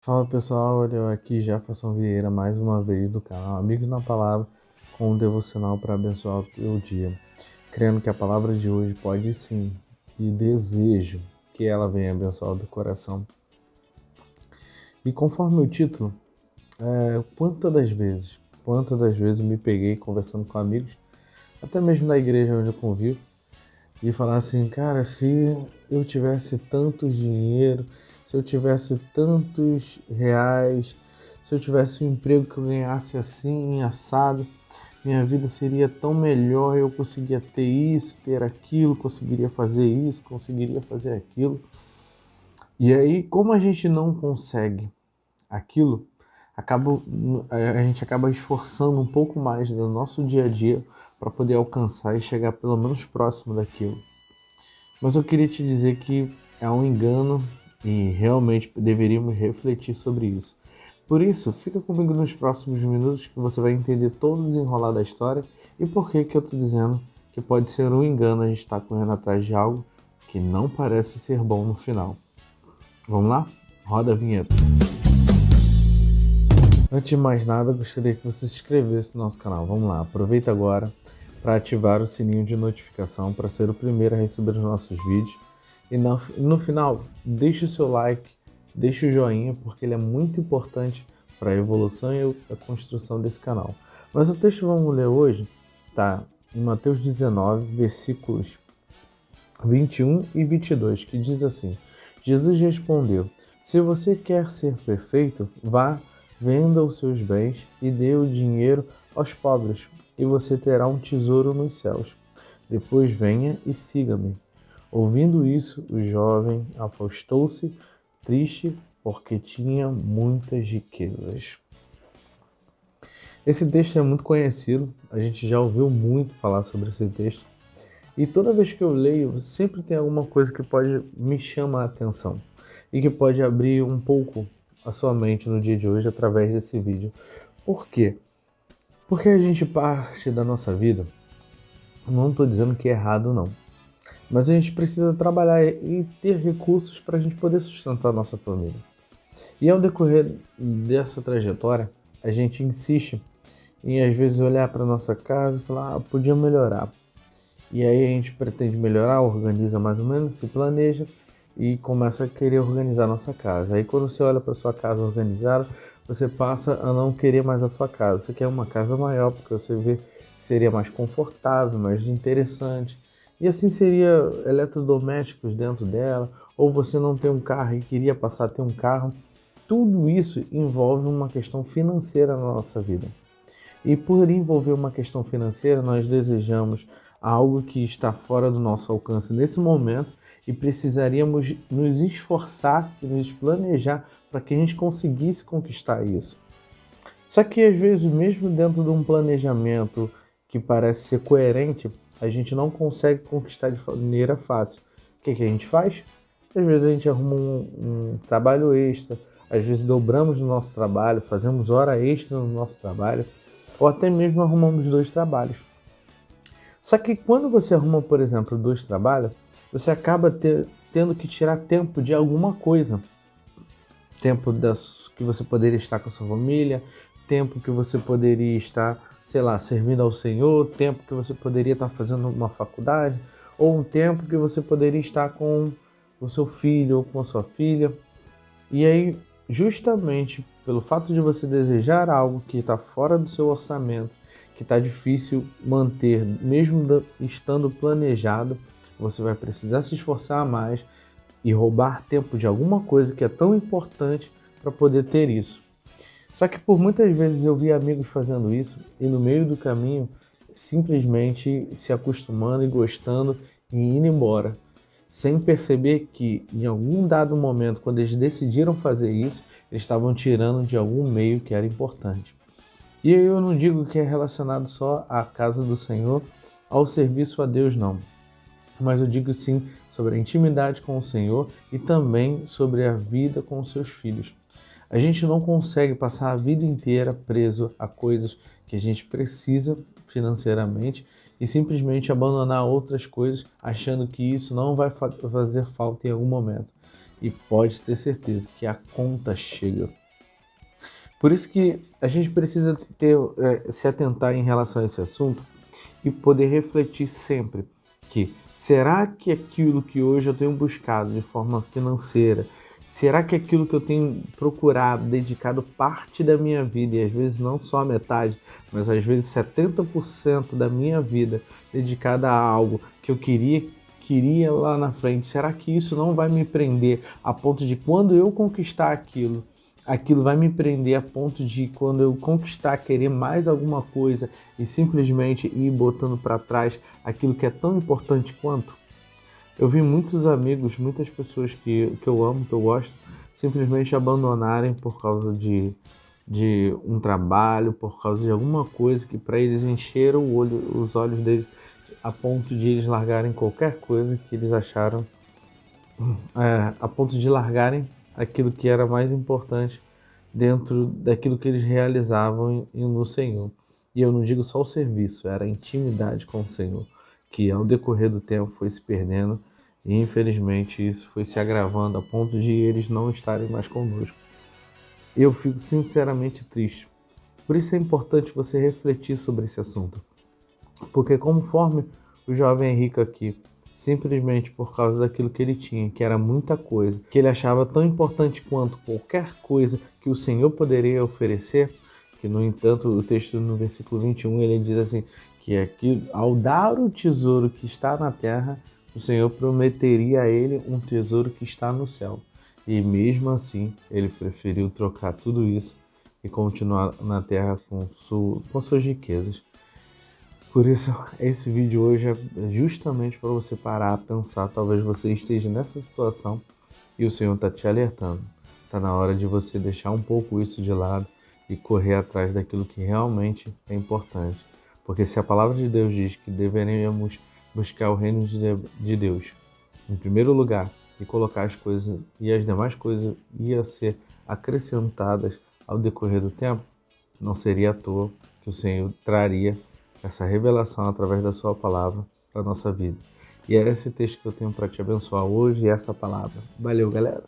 Fala pessoal, eu aqui Jefferson Vieira mais uma vez do canal Amigos na Palavra com um devocional para abençoar o teu dia. Crendo que a palavra de hoje pode sim e desejo que ela venha abençoar o teu coração. E conforme o título, quantas das vezes eu me peguei conversando com amigos, até mesmo na igreja onde eu convivo, e falar assim, cara, se eu tivesse tanto dinheiro, se eu tivesse tantos reais, se eu tivesse um emprego que eu ganhasse assim, assado, minha vida seria tão melhor, eu conseguiria ter isso, ter aquilo, conseguiria fazer isso, conseguiria fazer aquilo. E aí, como a gente não consegue aquilo, acaba, a gente acaba esforçando um pouco mais no nosso dia a dia para poder alcançar e chegar pelo menos próximo daquilo. Mas eu queria te dizer que é um engano e realmente deveríamos refletir sobre isso. Por isso, fica comigo nos próximos minutos que você vai entender todo o desenrolar da história e por que eu estou dizendo que pode ser um engano a gente estar correndo atrás de algo que não parece ser bom no final. Vamos lá? Roda a vinheta. Antes de mais nada, gostaria que você se inscrevesse no nosso canal. Vamos lá, aproveita agora para ativar o sininho de notificação para ser o primeiro a receber os nossos vídeos. E no final, deixe o seu like, deixe o joinha, porque ele é muito importante para a evolução e a construção desse canal. Mas o texto que vamos ler hoje está em Mateus 19, versículos 21 e 22, que diz assim: Jesus respondeu: Se você quer ser perfeito, vá, venda os seus bens e dê o dinheiro aos pobres, e você terá um tesouro nos céus. Depois venha e siga-me. Ouvindo isso, o jovem afastou-se, triste, porque tinha muitas riquezas. Esse texto é muito conhecido, a gente já ouviu muito falar sobre esse texto. E toda vez que eu leio, sempre tem alguma coisa que pode me chamar a atenção e que pode abrir um pouco a sua mente no dia de hoje através desse vídeo. Por quê? Porque a gente parte da nossa vida, não estou dizendo que é errado não, mas a gente precisa trabalhar e ter recursos para a gente poder sustentar a nossa família. E ao decorrer dessa trajetória, a gente insiste em às vezes olhar para nossa casa e falar, podia melhorar. E aí a gente pretende melhorar, organiza mais ou menos, se planeja e começa a querer organizar a nossa casa. Aí quando você olha para sua casa organizada, você passa a não querer mais a sua casa. Você quer uma casa maior, porque você vê que seria mais confortável, mais interessante. E assim seria eletrodomésticos dentro dela, ou você não tem um carro e queria passar a ter um carro. Tudo isso envolve uma questão financeira na nossa vida. E por envolver uma questão financeira, nós desejamos algo que está fora do nosso alcance nesse momento e precisaríamos nos esforçar e nos planejar para que a gente conseguisse conquistar isso. Só que às vezes, mesmo dentro de um planejamento que parece ser coerente, a gente não consegue conquistar de maneira fácil. O que a gente faz? Às vezes a gente arruma um trabalho extra, às vezes dobramos o nosso trabalho, fazemos hora extra no nosso trabalho, ou até mesmo arrumamos dois trabalhos. Só que quando você arruma, por exemplo, dois trabalhos, você acaba tendo que tirar tempo de alguma coisa. Tempo que você poderia estar com a sua família, tempo que você poderia estar, sei lá, servindo ao Senhor, tempo que você poderia estar fazendo uma faculdade, ou um tempo que você poderia estar com o seu filho ou com a sua filha. E aí, justamente pelo fato de você desejar algo que está fora do seu orçamento, que está difícil manter, mesmo estando planejado, você vai precisar se esforçar mais e roubar tempo de alguma coisa que é tão importante para poder ter isso. Só que por muitas vezes eu vi amigos fazendo isso e no meio do caminho simplesmente se acostumando e gostando e indo embora, sem perceber que em algum dado momento, quando eles decidiram fazer isso, eles estavam tirando de algum meio que era importante. E eu não digo que é relacionado só à casa do Senhor, ao serviço a Deus, não. Mas eu digo sim sobre a intimidade com o Senhor e também sobre a vida com os seus filhos. A gente não consegue passar a vida inteira preso a coisas que a gente precisa financeiramente e simplesmente abandonar outras coisas achando que isso não vai fazer falta em algum momento. e pode ter certeza que a conta chega. Por isso que a gente precisa se atentar em relação a esse assunto e poder refletir sempre que será que aquilo que hoje eu tenho buscado de forma financeira, será que aquilo que eu tenho procurado, dedicado parte da minha vida, e às vezes não só a metade, mas às vezes 70% da minha vida dedicada a algo que eu queria lá na frente, será que isso não vai me prender a ponto de quando eu conquistar aquilo vai me prender a ponto de quando eu conquistar, querer mais alguma coisa e simplesmente ir botando para trás aquilo que é tão importante quanto? Eu vi muitos amigos, muitas pessoas que eu amo, que eu gosto, simplesmente abandonarem por causa de um trabalho, por causa de alguma coisa que para eles encheram os olhos deles a ponto de eles largarem qualquer coisa que eles acharam, a ponto de largarem aquilo que era mais importante dentro daquilo que eles realizavam no Senhor. E eu não digo só o serviço, era a intimidade com o Senhor, que ao decorrer do tempo foi se perdendo e infelizmente isso foi se agravando a ponto de eles não estarem mais conosco. Eu fico sinceramente triste. Por isso é importante você refletir sobre esse assunto. Porque conforme o jovem rico aqui, simplesmente por causa daquilo que ele tinha, que era muita coisa, que ele achava tão importante quanto qualquer coisa que o Senhor poderia oferecer, que no entanto o texto no versículo 21 ele diz assim, que aqui, ao dar o tesouro que está na terra, o Senhor prometeria a ele um tesouro que está no céu. E mesmo assim, ele preferiu trocar tudo isso e continuar na terra com suas riquezas. Por isso, esse vídeo hoje é justamente para você parar a pensar. Talvez você esteja nessa situação e o Senhor está te alertando. Está na hora de você deixar um pouco isso de lado e correr atrás daquilo que realmente é importante. Porque se a palavra de Deus diz que deveríamos buscar o reino de Deus em primeiro lugar e colocar as coisas e as demais coisas iam ser acrescentadas ao decorrer do tempo, não seria à toa que o Senhor traria essa revelação através da sua palavra para a nossa vida. E é esse texto que eu tenho para te abençoar hoje e essa palavra. Valeu, galera!